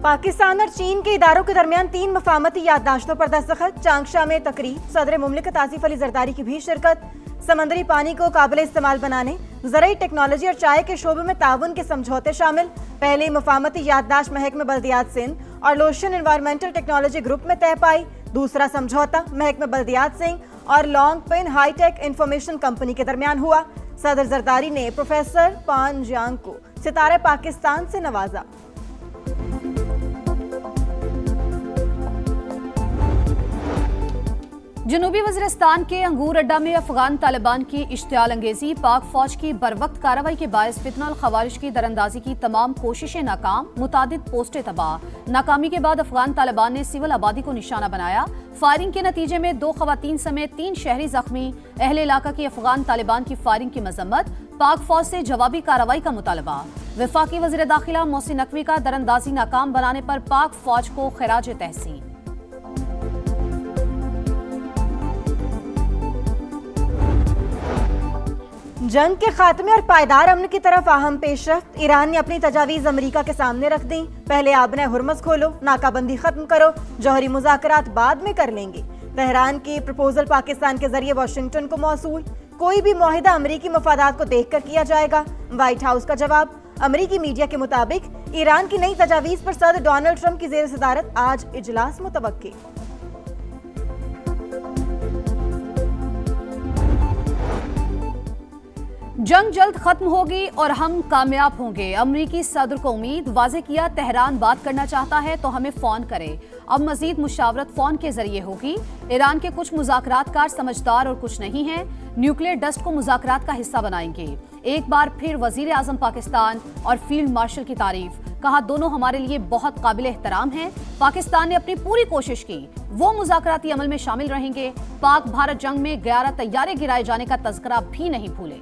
पाकिस्तान और चीन के इदारों के दरमियान 3 मफाहमती याददाश्तों पर दस्तखत। चांगशा में तकरीब, सदर मुमलिकत आसिफ अली जरदारी की भी शिरकत। समंदरी पानी को काबिल इस्तेमाल बनाने, ज़राई टेक्नोलॉजी और चाय के शोबे में ताउन के समझौते शामिल। पहली मफाहमती याददाश्त महकमे बल्दियात सिंध और लोशन एनवायरमेंटल टेक्नोलॉजी ग्रुप में तय पाई। दूसरा समझौता महकमे बल्दियात सिंह और long pin hitech information company के दरमियान हुआ। सदर जरदारी ने प्रोफेसर पान जियांग को सितारे पाकिस्तान से नवाजा। जनूबी वज़ीरिस्तान के अंगूर अड्डा में अफगान तालिबान की इश्तियाल अंगेजी, पाक फौज की बरवक्त कार्रवाई के बायस फितनल खवारिज की दरअंदाजी की तमाम कोशिशें नाकाम, मुतादिद पोस्टें तबाह। नाकामी के बाद अफगान तालिबान ने सिविल आबादी को निशाना बनाया। फायरिंग के नतीजे में 2 खवातीन समेत 3 शहरी जख्मी। अहले इलाका की अफगान तालिबान की फायरिंग की मजम्मत, पाक फौज से जवाबी कार्रवाई का मुतालबा। वफाकी वज़ीर दाखिला मोहसिन नकवी का दरअंदाजी नाकाम बनाने पर पाक फौज को खिराज तहसीन। जंग के खात्मे और पायदार अमन की तरफ अहम पेशरफ्त। ईरान ने अपनी तजावीज़ अमरीका के सामने रख दी। पहले आबने हुर्मस खोलो, नाकाबंदी खत्म करो, जौहरी मुज़ाकरात बाद में कर लेंगे। तेहरान की प्रपोजल पाकिस्तान के जरिए वाशिंगटन को मौसूल। कोई भी मुआहिदा अमरीकी मफादात को देखकर किया जाएगा। व्हाइट हाउस का जवाब। अमरीकी मीडिया के मुताबिक ईरान की नई तजावीज़ पर सदर डोनाल्ड ट्रंप की जेर सदारत आज इजलास मुतवक्की। जंग जल्द खत्म होगी और हम कामयाब होंगे, अमरीकी सदर को उम्मीद। वाज़े किया, तेहरान बात करना चाहता है तो हमें फोन करे। अब मजीद मुशावरत फोन के जरिए होगी। ईरान के कुछ मुज़ाकरातकार समझदार और कुछ नहीं है। न्यूक्लियर डस्ट को मुज़ाकरात का हिस्सा बनाएंगे। एक बार फिर वजीर आजम पाकिस्तान और फील्ड मार्शल की तारीफ। कहा, दोनों हमारे लिए बहुत काबिल एहतराम हैं। पाकिस्तान ने अपनी पूरी कोशिश की, वो मुज़ाकराती अमल में शामिल रहेंगे। पाक भारत जंग में 11 तैयारे गिराए जाने का तज़किरा भी नहीं भूले।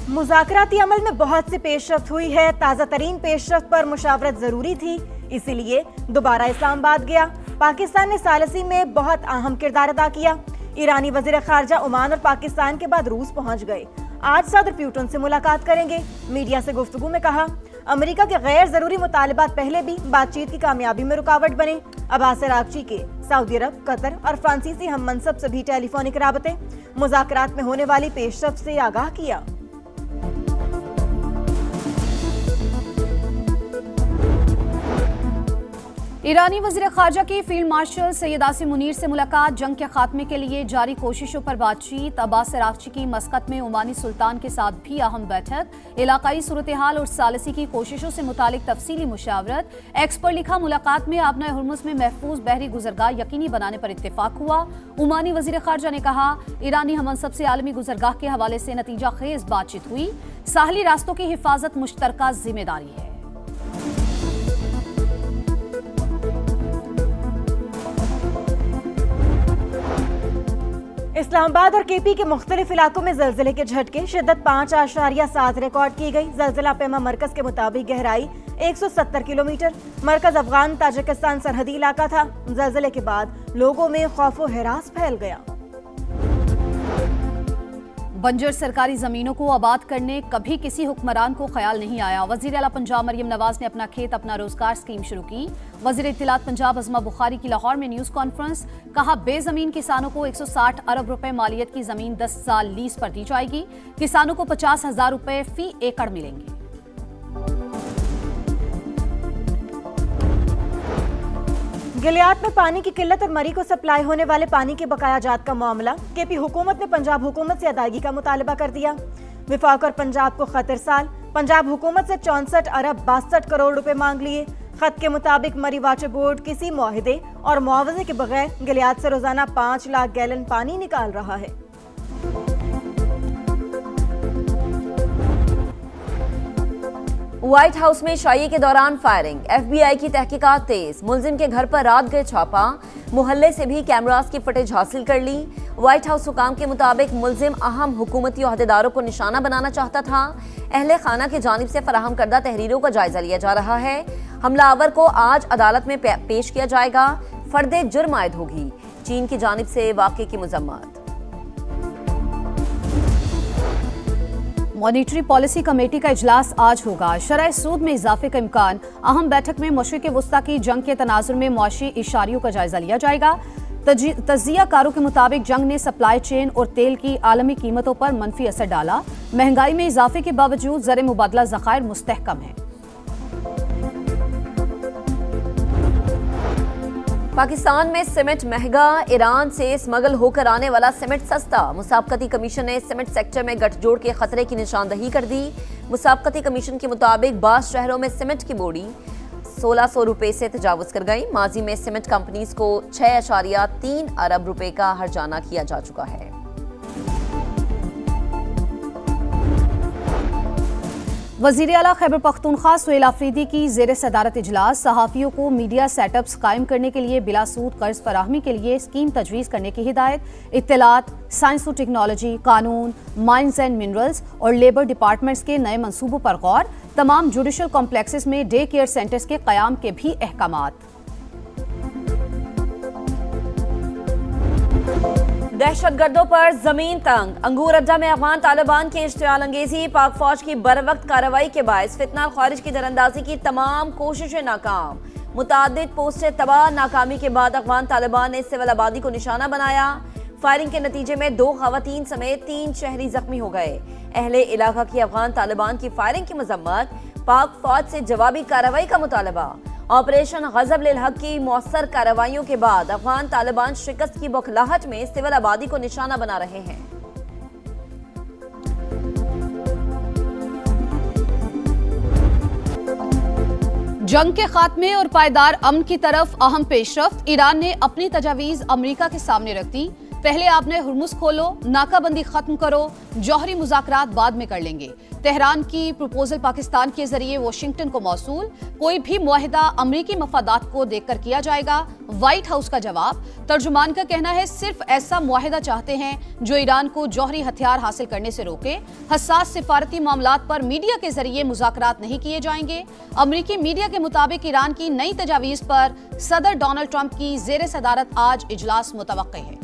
मुज़ाकराती अमल में बहुत सी पेशरफ्त हुई है। ताज़ा तरीन पेशरफ्त पर मुशावरत जरूरी थी, इसीलिए दोबारा इस्लामाबाद गया। पाकिस्तान ने सालसी में बहुत अहम किरदार अदा किया। ईरानी वज़ीर ख़ारजा ओमान और पाकिस्तान के बाद रूस पहुंच गए। आज सदर प्यूटन से मुलाकात करेंगे। मीडिया से गुफ्तगू में कहा, अमेरिका के गैर जरूरी मुतालबात पहले भी बातचीत की कामयाबी में रुकावट बने। अब्बास अरागची के सऊदी अरब, कतर और फ्रांसीसी हम मनसब से भी टेलीफोनिक राबते। मुज़ाकरात में होने वाली पेशरफ्त से आगाह किया। ईरानी वज़ीर ख़ारजा की फील्ड मार्शल सैयद आसिम मुनीर से मुलाकात। जंग के खात्मे के लिए जारी कोशिशों पर बातचीत। अब्बास अरागची की मस्कत में ओमानी सुल्तान के साथ भी अहम बैठक। इलाकाई सूरत हाल और सालसी की कोशिशों से मुतालिक तफसीली मुशावरत। एक्स पर लिखा, मुलाकात में आबना हुर्मुज़ में महफूज बहरी गुजरगाह यकीनी बनाने पर इत्तेफाक हुआ। ओमानी वज़ीर ख़ारजा ने कहा, ईरानी हमनसब से आलमी गुजरगाह के हवाले से नतीजा खेज बातचीत हुई। साहली रास्तों की हिफाजत मुश्तरका जिम्मेदारी है। इस्लामाबाद और केपी के मुख्तलिफ इलाकों में जलजिले के झटके। शिद्दत 5.7 रिकॉर्ड की गई। जलजिला पैमा मरकज के मुताबिक गहराई 170 किलोमीटर। मरकज अफगान ताजिकिस्तान सरहदी इलाका था। जलजिले के बाद लोगों में खौफ व हिरास फैल गया। बंजर सरकारी जमीनों को आबाद करने कभी किसी हुक्मरान को ख्याल नहीं आया। वजीर आला पंजाब मरियम नवाज ने अपना खेत अपना रोजगार स्कीम शुरू की। वजीर इत्तलात पंजाब अज़मा बुखारी की लाहौर में न्यूज कॉन्फ्रेंस। कहा, बेजमीन किसानों को 160 अरब रुपए मालियत की जमीन 10 साल लीज पर दी जाएगी। किसानों को 50,000 रुपए फी एकड़ मिलेंगे। गिलियात में पानी की किल्लत और मरी को सप्लाई होने वाले पानी के बकाया जात का मामला। केपी हुकूमत ने पंजाब हुकूमत से अदायगी का मुतालबा कर दिया। विफाक और पंजाब को खत इरसाल। पंजाब हुकूमत से 64 अरब 62 करोड़ रुपए मांग लिए। खत के मुताबिक मरी वाटर बोर्ड किसी मुआहिदे और मुआवजे के बगैर गिलियात से रोजाना 5 लाख गैलन पानी निकाल रहा है। व्हाइट हाउस में शाही के दौरान फायरिंग। FBI की तहकीकात तेज। मुलजिम के घर पर रात गए छापा। मोहल्ले से भी कैमरास की फुटेज हासिल कर ली। व्हाइट हाउस हुकाम के मुताबिक मुलजिम अहम हुकूमती ओहदेदारों को निशाना बनाना चाहता था। अहले खाना की जानिब से फराहम करदा तहरीरों का जायजा लिया जा रहा है। हमलावर को आज अदालत में पेश किया जाएगा। फर्दे जुर्म आयद होगी। चीन की जानिब से वाक़े की मजम्मत। मॉनिटरी पॉलिसी कमेटी का इजलास आज होगा। शरह सूद में इजाफे का इम्कान। अहम बैठक में मशरिक़ वस्ता की जंग के तनाजुर में मुआशी इशारियों का जायजा लिया जाएगा। तज्जियाकारों के मुताबिक जंग ने सप्लाई चेन और तेल की आलमी कीमतों पर मनफी असर डाला। महंगाई में इजाफे के बावजूद ज़र मुबादला ज़खायर मुस्तहकम है। पाकिस्तान में सीमेंट महंगा, ईरान से स्मगल होकर आने वाला सीमेंट सस्ता। मुसाबकती कमीशन ने सीमेंट सेक्टर में गठजोड़ के खतरे की निशानदही कर दी। मुसाबकती कमीशन के मुताबिक 22 शहरों में सीमेंट की बोरी 1600 रुपए से तजावुज कर गई। माजी में सीमेंट कंपनीज को 6.3 अरब रुपए का हर्जाना किया जा चुका है। वज़ीर आला खैबर पख्तूनख्वा सुहेल आफरीदी की ज़ेर सदारत इजलास। सहाफ़ियों को मीडिया सेटअप्स कायम करने के लिए बिला सूद कर्ज फराहमी के लिए स्कीम तजवीज़ करने की हिदायत। इत्तलात, साइंस और टेक्नोलॉजी, कानून, माइंस एंड मिनरल्स और लेबर डिपार्टमेंट्स के नए मंसूबों पर गौर। तमाम जुडिशल कॉम्प्लेक्सेस में डे केयर सेंटर्स के क़याम के भी अहकामात। दहशतगर्दों पर जमीन तंग। अंगूर अड्डा में अफगान तालिबान की इश्तियाल अंगेजी। पाक फौज की बरवक्त कार्रवाई के बायस फितना खारिज की दरअंदाजी की तमाम कोशिशें नाकाम। मुतादिद पोस्टें तबाह। नाकामी के बाद अफगान तालिबान ने सिविल आबादी को निशाना बनाया। फायरिंग के नतीजे में 2 खवातीन समेत 3 शहरी जख्मी हो गए। अहले इलाका की अफगान तालिबान की फायरिंग की मजम्मत। पाक फौज से जवाबी कार्रवाई का मुतालबा। ऑपरेशन गजब लिल हक की मौसर कार्रवाइयों के बाद अफगान तालिबान शिकस्त की बौखलाहट में सिविल आबादी को निशाना बना रहे हैं। जंग के खात्मे और पायदार अमन की तरफ अहम पेशरफ्त। ईरान ने अपनी तजावीज़ अमेरिका के सामने रख दी। पहले आपने हुर्मुज़ खोलो, नाकाबंदी खत्म करो, जौहरी मुज़ाकरात बाद में कर लेंगे। तेहरान की प्रपोजल पाकिस्तान के जरिए वाशिंगटन को मौसूल। कोई भी मुआहिदा अमरीकी मफादात को देखकर किया जाएगा। व्हाइट हाउस का जवाब। तर्जुमान का कहना है सिर्फ ऐसा मुआहिदा चाहते हैं जो ईरान को जौहरी हथियार हासिल करने से रोके। हसास सिफारती मामलात पर मीडिया के जरिए मुज़ाकरात नहीं किए जाएंगे। अमरीकी मीडिया के मुताबिक ईरान की नई तजावीज़ पर सदर डोनाल्ड ट्रंप की ज़ेर सदारत आज इजलास मुतवक्के है।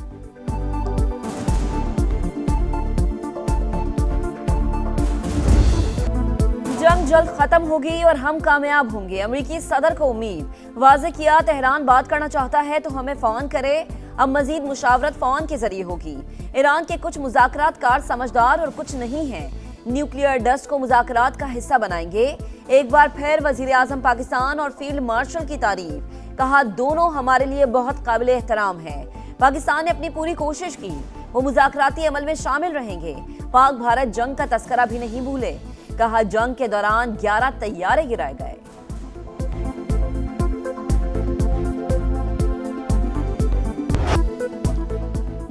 जंग जल्द खत्म होगी और हम कामयाब होंगे। अमेरिकी सदर को उम्मीद। वाज़े किया तेहरान बात करना चाहता है तो हमें फोन करे। अब मजीद मुशावरत फोन के जरिए होगी। ईरान के कुछ मुज़ाकरात कार समझदार और कुछ नहीं है। न्यूक्लियर डस्ट को मुज़ाकरात का हिस्सा बनाएंगे। एक बार फिर वजीर आज़म पाकिस्तान और फील्ड मार्शल की तारीफ। कहा दोनों हमारे लिए बहुत काबिल एहतराम है। पाकिस्तान ने अपनी पूरी कोशिश की। वो मुज़ाकराती अमल में शामिल रहेंगे। पाक भारत जंग का तस्करा भी नहीं भूले। कहा जंग के दौरान 11 तैयारे गिराए गए।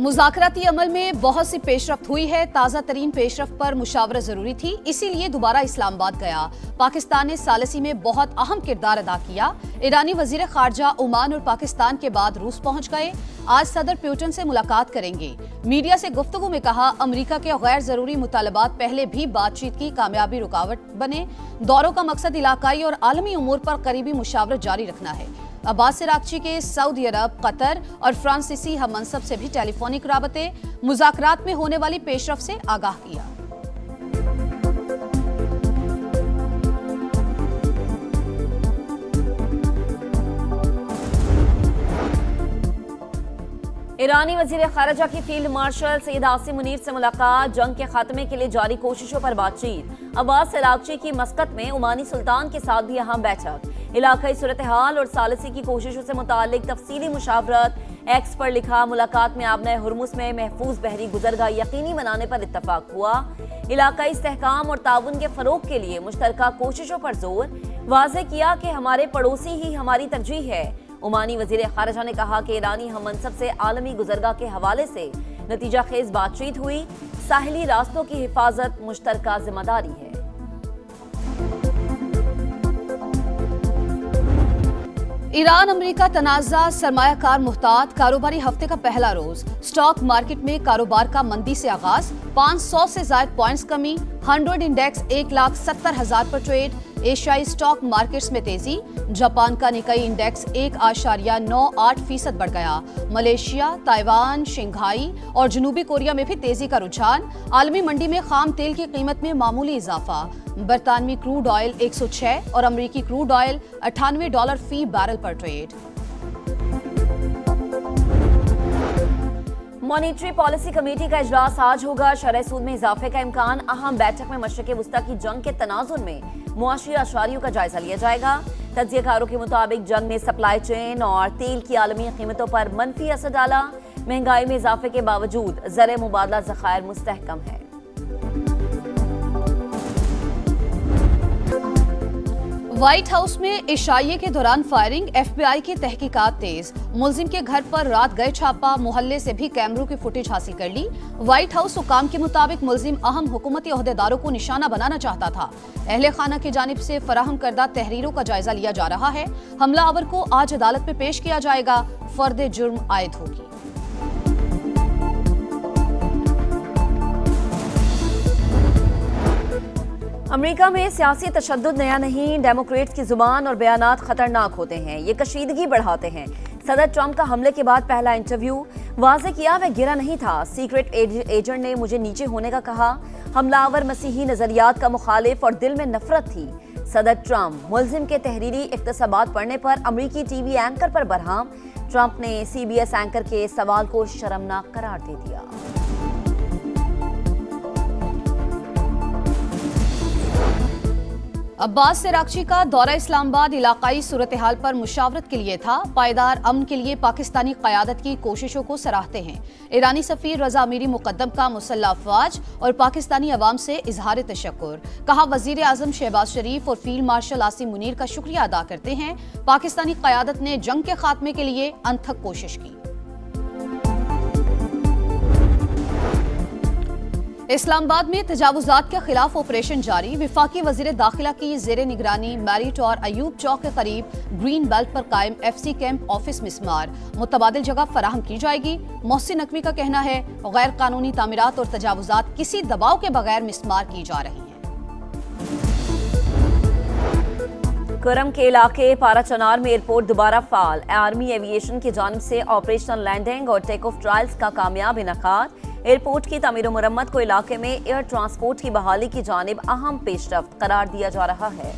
मुज़ाकराती अमल में बहुत सी पेशरफ्त हुई है। ताज़ा तरीन पेशरफ्त पर मुशावरत जरूरी थी, इसीलिए दोबारा इस्लामाबाद गया। पाकिस्तान ने सालसी में बहुत अहम किरदार अदा किया। ईरानी वजीर खारजा ओमान और पाकिस्तान के बाद रूस पहुंच गए। आज सदर प्यूटन से मुलाकात करेंगे। मीडिया से गुफ्तगू में कहा अमेरिका के गैर जरूरी मुतालबात पहले भी बातचीत की कामयाबी रुकावट बने। दौरों का मकसद इलाकाई और आलमी उमूर पर करीबी मुशावरत जारी रखना है। अब्बास इराक़ची के सऊदी अरब, कतर और फ्रांसीसी हममनसब से भी टेलीफोनिक राबते। मुज़ाकरात में होने वाली पेशरफ्त से आगाह किया। ईरानी वजीर खारजा की फील्ड मार्शल सैयद आसिम मुनीर से मुलाकात। जंग के खात्मे के लिए जारी कोशिशों पर बातचीत। अब्बास इराक़ची की मस्कत में ओमानी सुल्तान के साथ भी अहम बैठक। इलाकाई सूरत हाल और सालसी की कोशिशों से मुतालिक तफसीली मुशावरत। एक्स पर लिखा मुलाकात में आपने हुर्मुज़ में महफूज बहरी गुजरगाह यकीनी बनाने पर इत्तफाक हुआ। इलाकाई इस्तेहकाम और ताउन के फरोग के लिए मुश्तरका कोशिशों पर जोर। वाज़े किया कि हमारे पड़ोसी ही हमारी तरजीह है। ओमानी वजीर खारजा ने कहा कि ईरानी हममनसब से आलमी गुजरगाह के हवाले से नतीजा खेज बातचीत हुई। साहिली रास्तों की हिफाजत मुश्तरका जिम्मेदारी है। ईरान अमेरिका तनाज़ा, सरमायाकार मुहतात। कारोबारी हफ्ते का पहला रोज। स्टॉक मार्केट में कारोबार का मंदी से आगाज। 500 से ज्यादा पॉइंट्स कमी। 100 इंडेक्स 1,70,000 पर ट्रेड। एशियाई स्टॉक मार्केट्स में तेजी। जापान का निकाई इंडेक्स 1.98% बढ़ गया। मलेशिया, ताइवान, शंघाई और जनूबी कोरिया में भी तेजी का रुझान। आलमी मंडी में खाम तेल की कीमत में मामूली इजाफा। बरतानवी क्रूड ऑयल 106 और अमेरिकी क्रूड ऑयल $98 फी बैरल पर ट्रेड। मॉनिटरी पॉलिसी कमेटी का इजलास आज होगा। शरह सूद में इजाफे का इम्कान। अहम बैठक में मशरिक़ वुस्ता की जंग के तनाजुर में मुआशी अशारियों का जायजा लिया जाएगा। तज्ज़ियाकारों के मुताबिक जंग ने सप्लाई चेन और तेल की आलमी कीमतों पर मनफी असर डाला। महंगाई में इजाफे के बावजूद ज़र मुबादला ज़खायर मुस्तहकम है। व्हाइट हाउस में इशाइये के दौरान फायरिंग। FBI की तहकीकात तेज। मुलजिम के घर पर रात गए छापा। मोहल्ले से भी कैमरों की फुटेज हासिल कर ली। व्हाइट हाउस हुकाम के मुताबिक मुलजिम अहम हुकूमती ओहदेदारों को निशाना बनाना चाहता था। अहले खाना की जानिब से फराहम करदा तहरीरों का जायजा लिया जा रहा है। हमलावर को आज अदालत में पेश किया जाएगा। फर्द जुर्म आयद होगी। अमेरिका में सियासी तशद्दुद नया नहीं। डेमोक्रेट्स की जुबान और बयानात खतरनाक होते हैं। ये कशीदगी बढ़ाते हैं। सदर ट्रंप का हमले के बाद पहला इंटरव्यू। वाज़ेह किया मैं गिरा नहीं था। सीक्रेट एजेंट ने मुझे नीचे होने का कहा। हमलावर मसीही नजरियात का मुखालिफ और दिल में नफरत थी। सदर ट्रंप मुलजिम के तहरीरी इक्तसाबात पढ़ने पर अमरीकी टीवी एंकर पर बरहम। ट्रंप ने CBS एंकर के सवाल को शर्मनाक करार दे दिया। अब्बास सिरागची का दौरा इस्लामाबाद इलाकाई सूरत हाल पर मुशावरत के लिए था। पायदार अमन के लिए पाकिस्तानी क़यादत की कोशिशों को सराहते हैं। ईरानी सफ़ीर रजा मीरी मुकद्दम का मुसल्लह अफवाज और पाकिस्तानी अवाम से इजहार तशक्कुर। कहा वज़ीर आज़म शहबाज शरीफ और फील्ड मार्शल आसिम मुनीर का शुक्रिया अदा करते हैं। पाकिस्तानी क़यादत ने जंग के खात्मे के लिए अनथक कोशिश की। इस्लामाबाद में तजावुजात के खिलाफ ऑपरेशन जारी। विफाकी वजीर दाखिला की जेर निगरानी मैरिट और अयूब चौक के करीब ग्रीन बेल्ट पर कायम FC कैंप ऑफिस मिस्मार। मुतबादिल जगह फराहम की जाएगी। मोहसिन नकवी का कहना है गैर कानूनी तामीरात और तजावुजात किसी दबाव के बगैर मिस्मार की जा रही हैं। करम के इलाके पाराचनार में एयरपोर्ट दोबारा फाल। आर्मी एविएशन की जानिब से ऑपरेशनल लैंडिंग और टेक ऑफ ट्रायल्स का कामयाब इनकाद। एयरपोर्ट की तमीर और मुरम्मत को इलाके में एयर ट्रांसपोर्ट की बहाली की जानिब अहम पेशरफ्त करार दिया जा रहा है।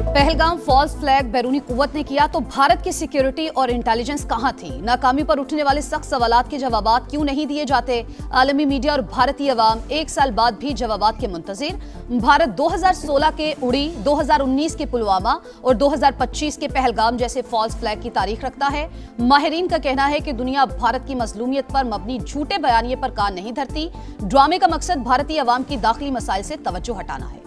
पहलगाम फॉल्स फ्लैग बैरूनी कुव्वत ने किया तो भारत की सिक्योरिटी और इंटेलिजेंस कहां थी? नाकामी पर उठने वाले सख्त सवालात के जवाबात क्यों नहीं दिए जाते? आलमी मीडिया और भारतीय अवाम 1 साल बाद भी जवाबात के मुंतजिर। भारत 2016 के उड़ी, 2019 के पुलवामा और 2025 के पहलगाम जैसे फॉल्स फ्लैग की तारीख रखता है। माहिरीन का कहना है कि दुनिया भारत की मजलूमियत पर मबनी झूठे बयानिए पर कान नहीं धरती। ड्रामे का मकसद भारतीय अवाम की दाखिली मसाइल से तवज्जो हटाना है।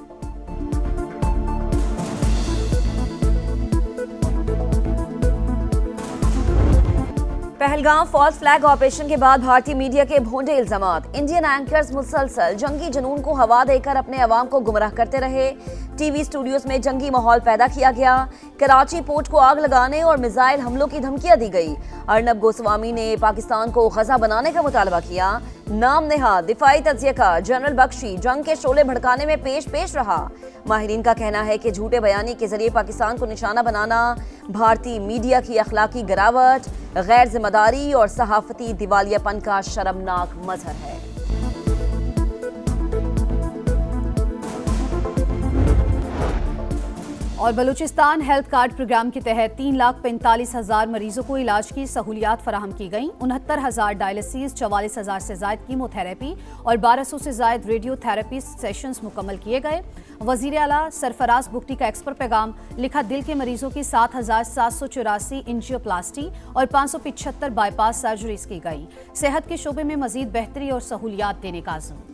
पहलगाम फॉल्स फ्लैग ऑपरेशन के बाद भारतीय मीडिया के भोंडे इल्जामात। इंडियन एंकर्स मुसलसल जंगी जुनून को हवा देकर अपने अवाम को गुमराह करते रहे। टीवी स्टूडियोज में जंगी माहौल पैदा किया गया। कराची पोर्ट को आग लगाने और मिसाइल हमलों की धमकियां दी गई। अर्नब गोस्वामी ने पाकिस्तान को गजा बनाने का मुतालबा किया। नाम नेहाद दिफाई तज्जियाकार जनरल बख्शी जंग के शोले भड़काने में पेश रहा। माहिरीन का कहना है कि झूठे बयानी के जरिए पाकिस्तान को निशाना बनाना भारतीय मीडिया की अखलाकी गिरावट, गैर जिम्मेदारी और सहाफती दिवालियापन का शर्मनाक मजहर है। और बलूचिस्तान हेल्थ कार्ड प्रोग्राम के तहत 3,45,000 मरीजों को इलाज की सहूलियात फराहम की गई। 69,000 डायलिसिस, 44,000 से ज्यादा कीमोथेरेपी और 1200 से ज्यादा रेडियोथेरेपी सेशंस मुकम्मल किए गए। वजीर आला सरफराज बुगटी का एक्सपर्ट पैगाम लिखा, दिल के मरीजों की 7,784 एंजियोप्लास्टी और 575 बाईपास सर्जरीज की गई। सेहत के शोबे में मजीद बेहतरी और सहूलियात देने का आज़म।